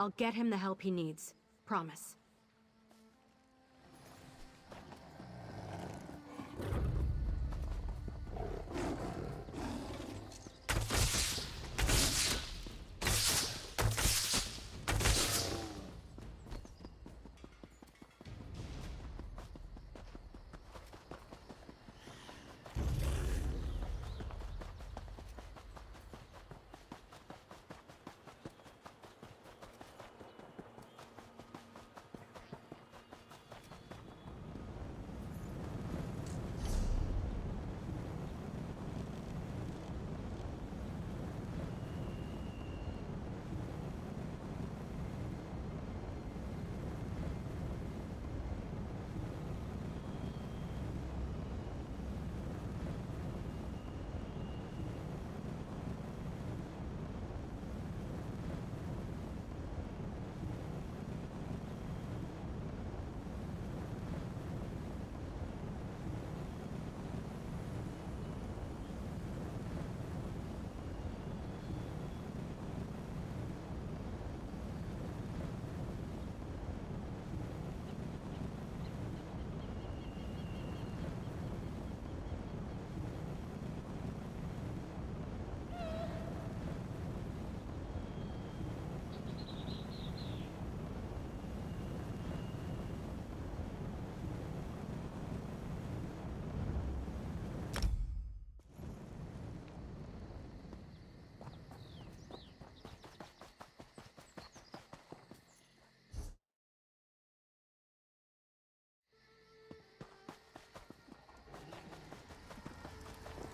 I'll get him the help he needs. Promise.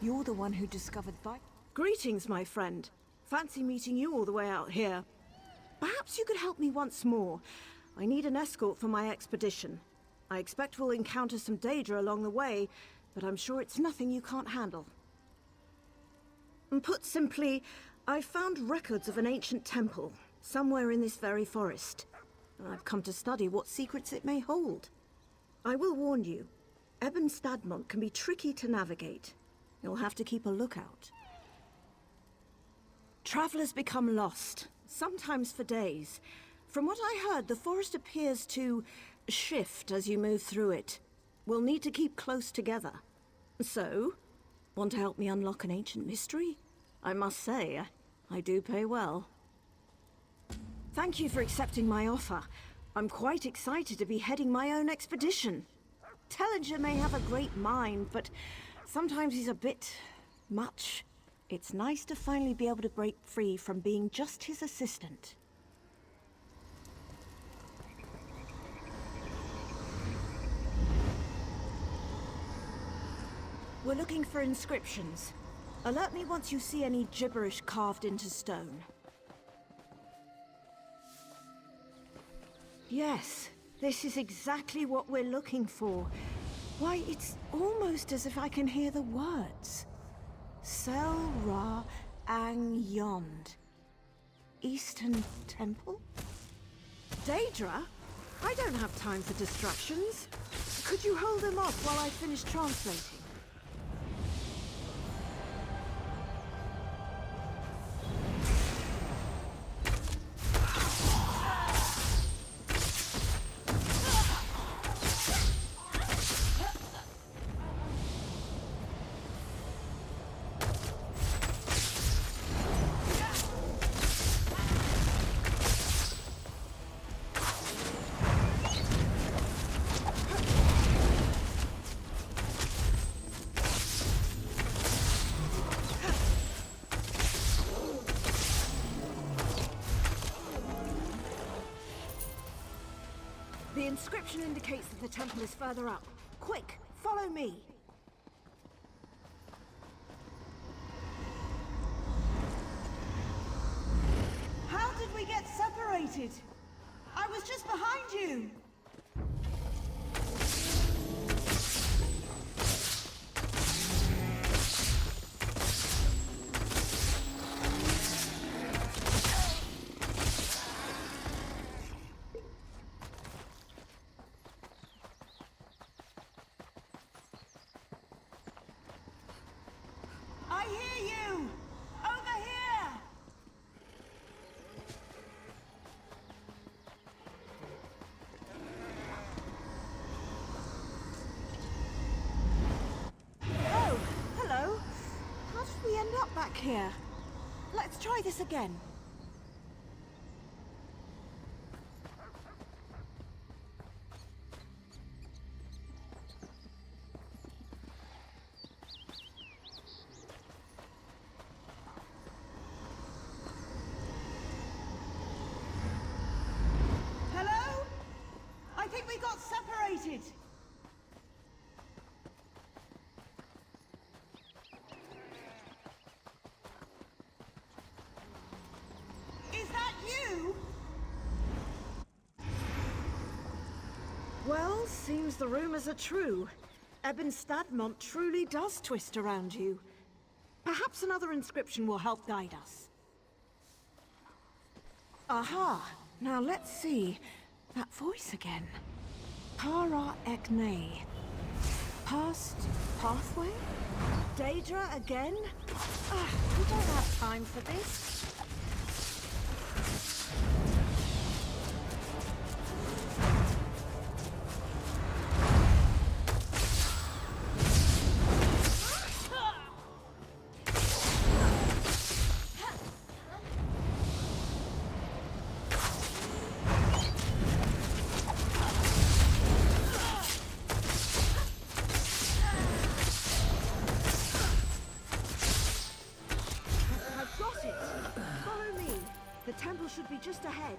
You're the one who discovered Greetings, my friend. Fancy meeting you all the way out here. Perhaps you could help me once more. I need an escort for my expedition. I expect we'll encounter some danger along the way, but I'm sure it's nothing you can't handle. And put simply, I found records of an ancient temple, somewhere in this very forest. And I've come to study what secrets it may hold. I will warn you, Ebon can be tricky to navigate. You'll have to keep a lookout. Travelers become lost, sometimes for days. From what I heard, the forest appears to shift as you move through it. We'll need to keep close together. So, want to help me unlock an ancient mystery? I must say, I do pay well. Thank you for accepting my offer. I'm quite excited to be heading my own expedition. Tellinger may have a great mind, but sometimes he's a bit much. It's nice to finally be able to break free from being just his assistant. We're looking for inscriptions. Alert me once you see any gibberish carved into stone. Yes, this is exactly what we're looking for. Why, it's almost as if I can hear the words. Sel Ra Ang Yond. Eastern Temple? Daedra? I don't have time for distractions. Could you hold them off while I finish translating? The inscription indicates that the temple is further up. Quick, follow me. How did we get separated? I was just behind you. I hear you! Over here! back here. Let's try this again. Hello? I think we got separated. Is that you? Well, seems the rumors are true. Ebon Stadmont truly does twist around you. Perhaps another inscription will help guide us. Aha! Now let's see. That voice again. Para Ekne. Past pathway? Daedra again? We don't have time for this. I've got it! Follow me. The temple should be just ahead.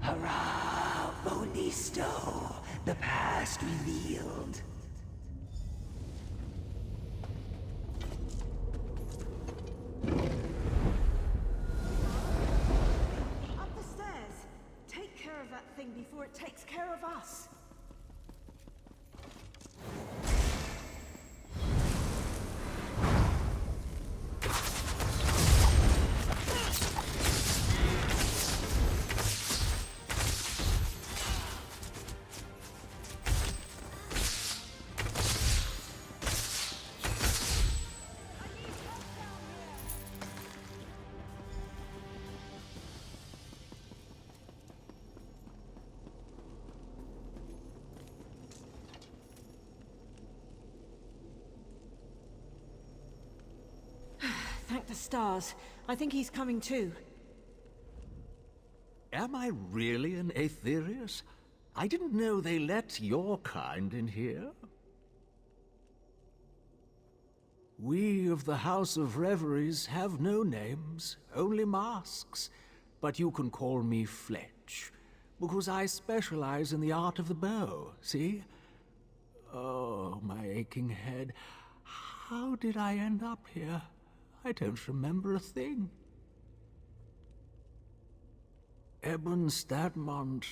Hurrah! Bonisto! The past revealed. Up the stairs. Take care of that thing before it takes care of us. Thank the stars. I think he's coming too. Am I really an Aetherius? I didn't know they let your kind in here. We of the House of Reveries have no names, only masks. But you can call me Fletch, because I specialize in the art of the bow, see? Oh, my aching head. How did I end up here? I don't remember a thing. Ebon Stadmont...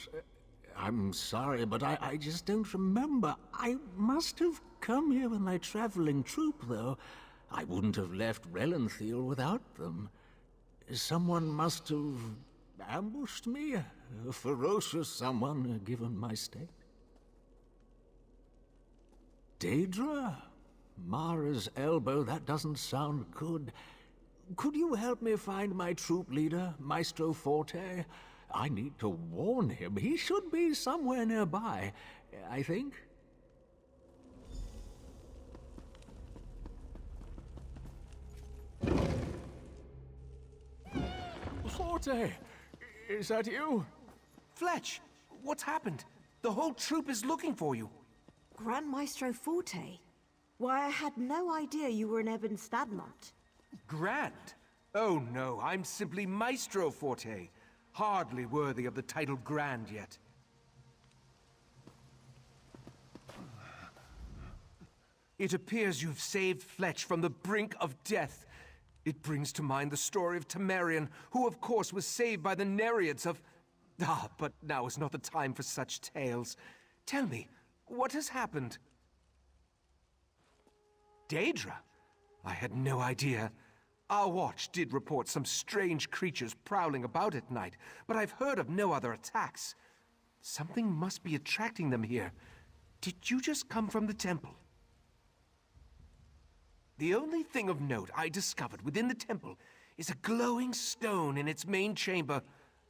I'm sorry, but I just don't remember. I must have come here with my traveling troupe, though. I wouldn't have left Relanthiel without them. Someone must have ambushed me. A ferocious someone, given my state. Daedra? Mara's elbow, that doesn't sound good. Could you help me find my troop leader, Maestro Forte? I need to warn him. He should be somewhere nearby, I think. Forte! Is that you? Fletch, what's happened? The whole troop is looking for you. Grand Maestro Forte? Why, I had no idea you were in Ebon Stadmont. Grand? Oh no, I'm simply Maestro Forte. Hardly worthy of the title Grand yet. It appears you've saved Fletch from the brink of death. It brings to mind the story of Temerian, who of course was saved by the Nereids of... Ah, but now is not the time for such tales. Tell me, what has happened? Daedra? I had no idea. Our watch did report some strange creatures prowling about at night, but I've heard of no other attacks. Something must be attracting them here. Did you just come from the temple? The only thing of note I discovered within the temple is a glowing stone in its main chamber.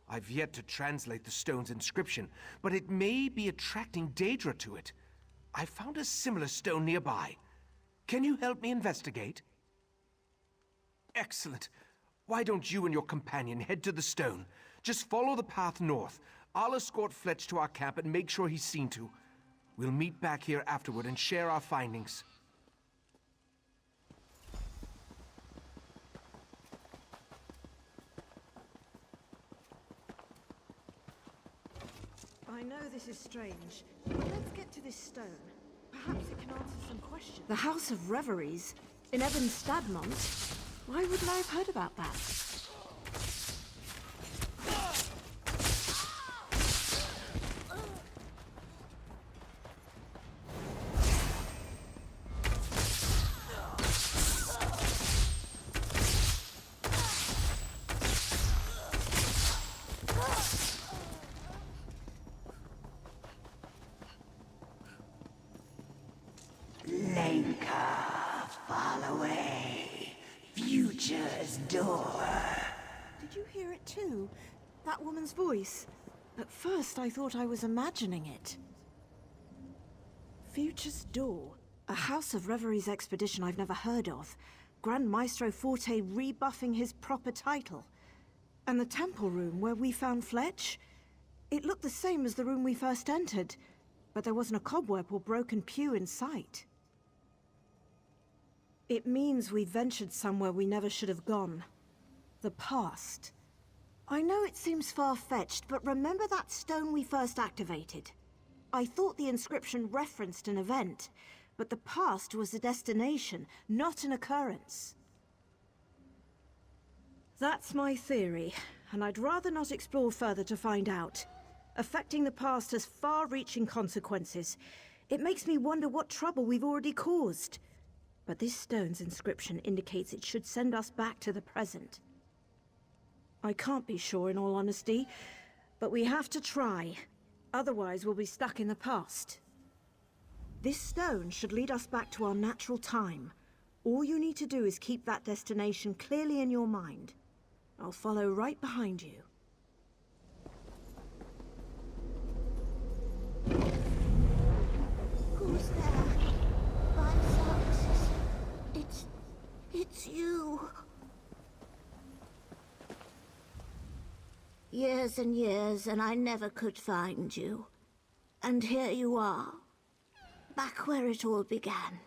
I've yet to translate the stone's inscription, but it may be attracting Daedra to it. I found a similar stone nearby. Can you help me investigate? Excellent. Why don't you and your companion head to the stone? Just follow the path north. I'll escort Fletch to our camp and make sure he's seen to. We'll meet back here afterward and share our findings. I know this is strange, but let's get to this stone. Perhaps it can answer some questions. The House of Reveries? In Ebon Stadmont? Why wouldn't I have heard about that? Fall away. Future's door. Did you hear it too? That woman's voice. At first I thought I was imagining it. Future's Door. A House of Reveries expedition I've never heard of. Grand Maestro Forte rebuffing his proper title. And the temple room where we found Fletch? It looked the same as the room we first entered, but there wasn't a cobweb or broken pew in sight. It means we ventured somewhere we never should have gone. The past. I know it seems far-fetched, but remember that stone we first activated? I thought the inscription referenced an event, but the past was a destination, not an occurrence. That's my theory, and I'd rather not explore further to find out. Affecting the past has far-reaching consequences. It makes me wonder what trouble we've already caused. But this stone's inscription indicates it should send us back to the present. I can't be sure in all honesty, but we have to try. Otherwise we'll be stuck in the past. This stone should lead us back to our natural time. All you need to do is keep that destination clearly in your mind. I'll follow right behind you. Who's there? My socks. It's you. Years and years, and I never could find you. And here you are. Back where it all began.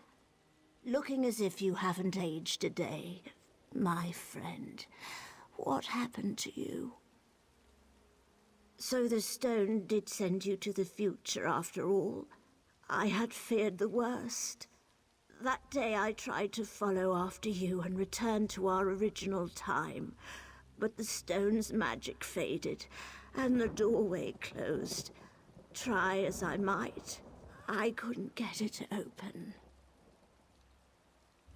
Looking as if you haven't aged a day. My friend, what happened to you? So the stone did send you to the future after all. I had feared the worst. That day I tried to follow after you and return to our original time. But the stone's magic faded, and the doorway closed. Try as I might, I couldn't get it open.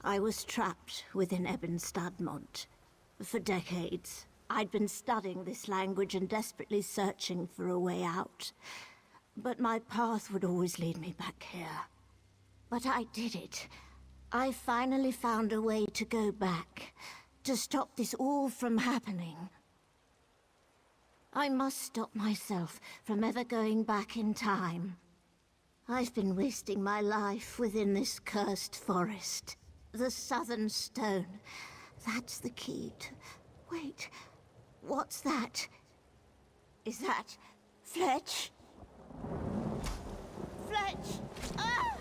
I was trapped within Ebon Stadmont. For decades, I'd been studying this language and desperately searching for a way out. But my path would always lead me back here. But I did it. I finally found a way to go back, to stop this all from happening. I must stop myself from ever going back in time. I've been wasting my life within this cursed forest. The Southern Stone. That's the key to... Wait, What's that? Is that Fletch? Fletch! Ah!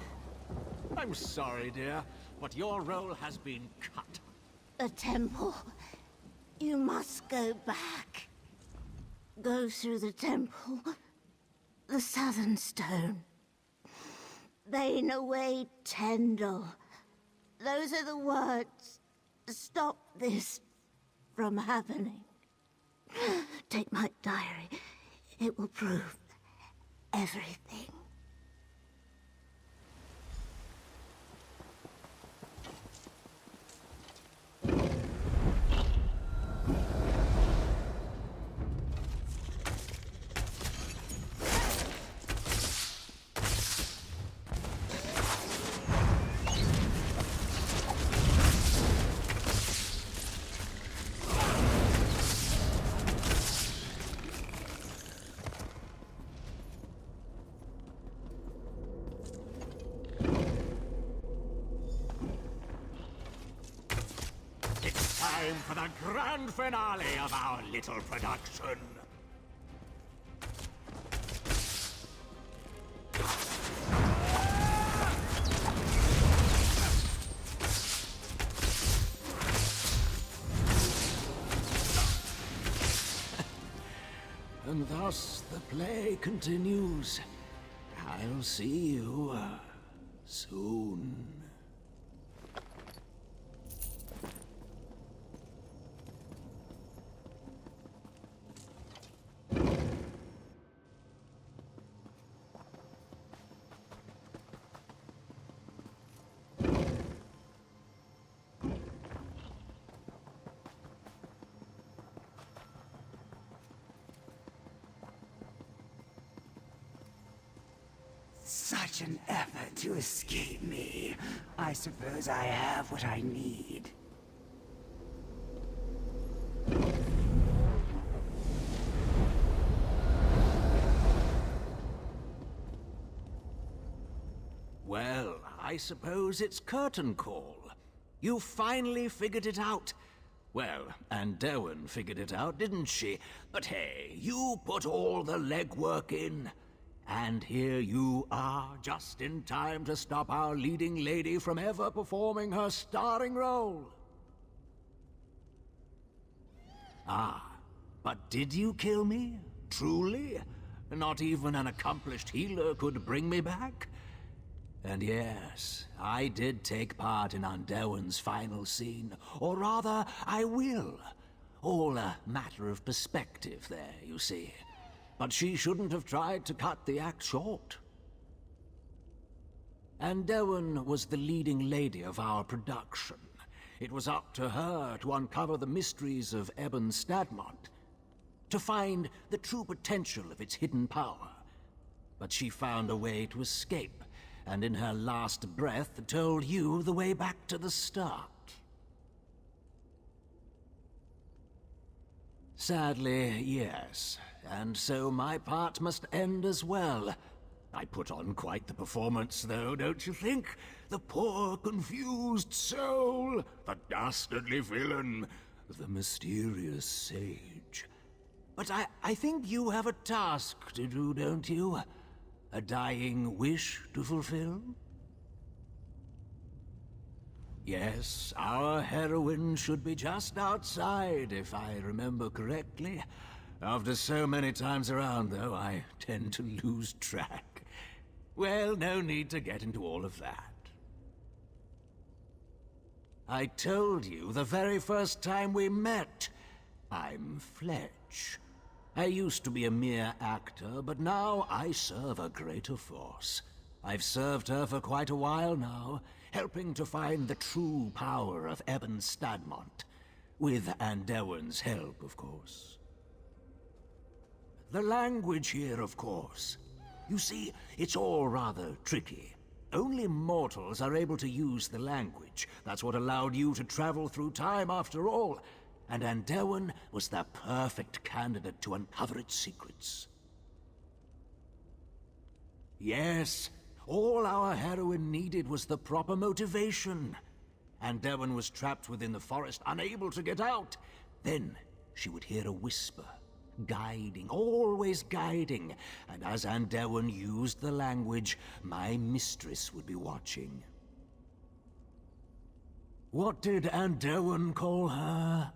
I'm sorry, dear, but your role has been cut. The temple. You must go back. Go through the temple. The southern stone. Bane away Tendel. Those are the words. Stop this from happening. Take my diary. It will prove everything. Time for the grand finale of our little production. And thus the play continues. I'll see you soon. Such an effort to escape me. I suppose I have what I need. Well, I suppose it's curtain call. You finally figured it out. Well, and Derwin figured it out, didn't she? But hey, you put all the legwork in. And here you are, just in time to stop our leading lady from ever performing her starring role. Ah, but did you kill me? Truly? Not even an accomplished healer could bring me back? And yes, I did take part in Derwin's final scene. Or rather, I will. All a matter of perspective there, you see. But she shouldn't have tried to cut the act short. And Derwin was the leading lady of our production. It was up to her to uncover the mysteries of Ebon Stadmont, to find the true potential of its hidden power. But she found a way to escape, and in her last breath told you the way back to the start. Sadly, yes. And so my part must end as well. I put on quite the performance, though, don't you think? The poor, confused soul, the dastardly villain, the mysterious sage. But I think you have a task to do, don't you? A dying wish to fulfill? Yes, our heroine should be just outside, if I remember correctly. After so many times around, though, I tend to lose track. Well, no need to get into all of that. I told you the very first time we met. I'm Fletch. I used to be a mere actor, but now I serve a greater force. I've served her for quite a while now, helping to find the true power of Ebon Stadmont. With Derwin's help, of course. The language here, of course. You see, it's all rather tricky. Only mortals are able to use the language. That's what allowed you to travel through time after all. And Derwin was the perfect candidate to uncover its secrets. Yes, all our heroine needed was the proper motivation. Derwin was trapped within the forest, unable to get out. Then she would hear a whisper, guiding, always guiding, and as Andewan used the language, my mistress would be watching. What did Andewan call her?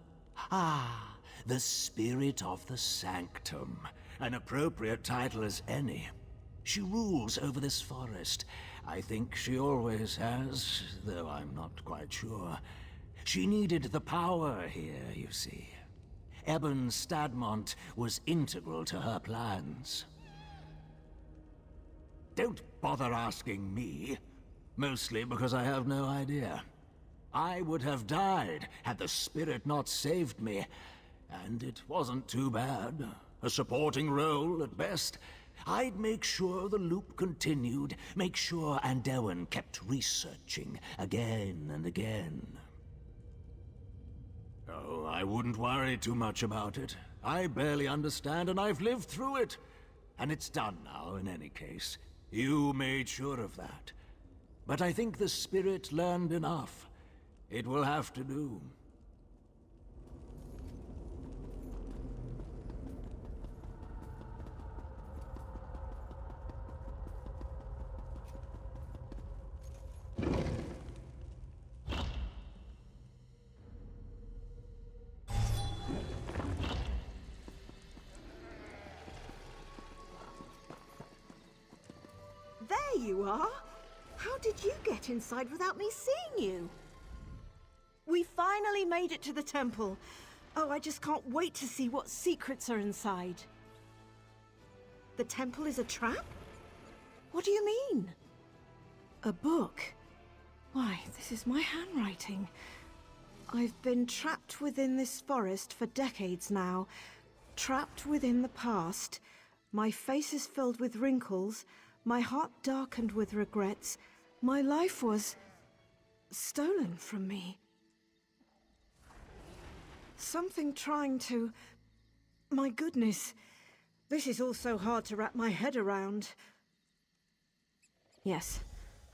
Ah, the spirit of the Sanctum. An appropriate title as any. She rules over this forest. I think she always has, though I'm not quite sure. She needed the power here, you see. Ebon Stadmont was integral to her plans. Don't bother asking me. Mostly because I have no idea. I would have died had the spirit not saved me. And it wasn't too bad. A supporting role at best. I'd make sure the loop continued, make sure Andewan kept researching again and again. Oh, I wouldn't worry too much about it. I barely understand and I've lived through it. And it's done now, in any case. You made sure of that. But I think the spirit learned enough. It will have to do. There you are! How did you get inside without me seeing you? We finally made it to the temple. Oh, I just can't wait to see what secrets are inside. The temple is a trap? What do you mean? A book? Why, this is my handwriting. I've been trapped within this forest for decades now. Trapped within the past. My face is filled with wrinkles. My heart darkened with regrets. My life was stolen from me. Something trying to... My goodness. This is all so hard to wrap my head around. Yes,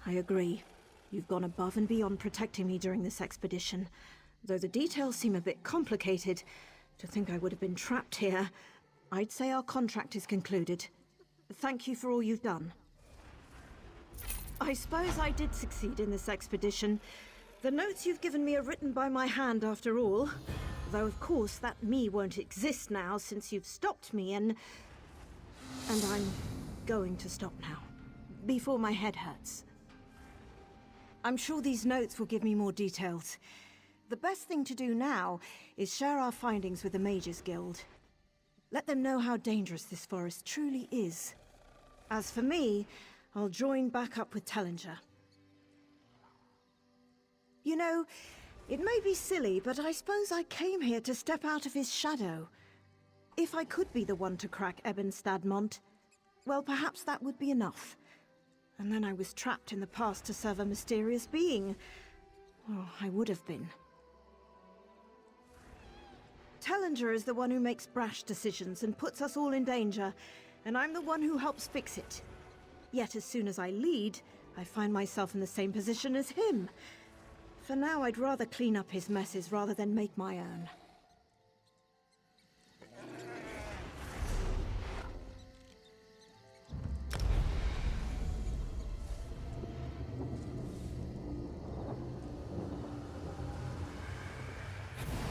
I agree. You've gone above and beyond protecting me during this expedition. Though the details seem a bit complicated, to think I would have been trapped here, I'd say our contract is concluded. Thank you for all you've done. I suppose I did succeed in this expedition. The notes you've given me are written by my hand after all. Though of course that me won't exist now since you've stopped me and I'm going to stop now. Before my head hurts. I'm sure these notes will give me more details. The best thing to do now is share our findings with the Mages Guild. Let them know how dangerous this forest truly is. As for me, I'll join back up with Tellinger. You know, it may be silly, but I suppose I came here to step out of his shadow. If I could be the one to crack Ebon Stadmont, well, perhaps that would be enough. And then I was trapped in the past to serve a mysterious being. Oh, I would have been. Tellinger is the one who makes brash decisions and puts us all in danger, and I'm the one who helps fix it. Yet as soon as I lead, I find myself in the same position as him. For now, I'd rather clean up his messes rather than make my own.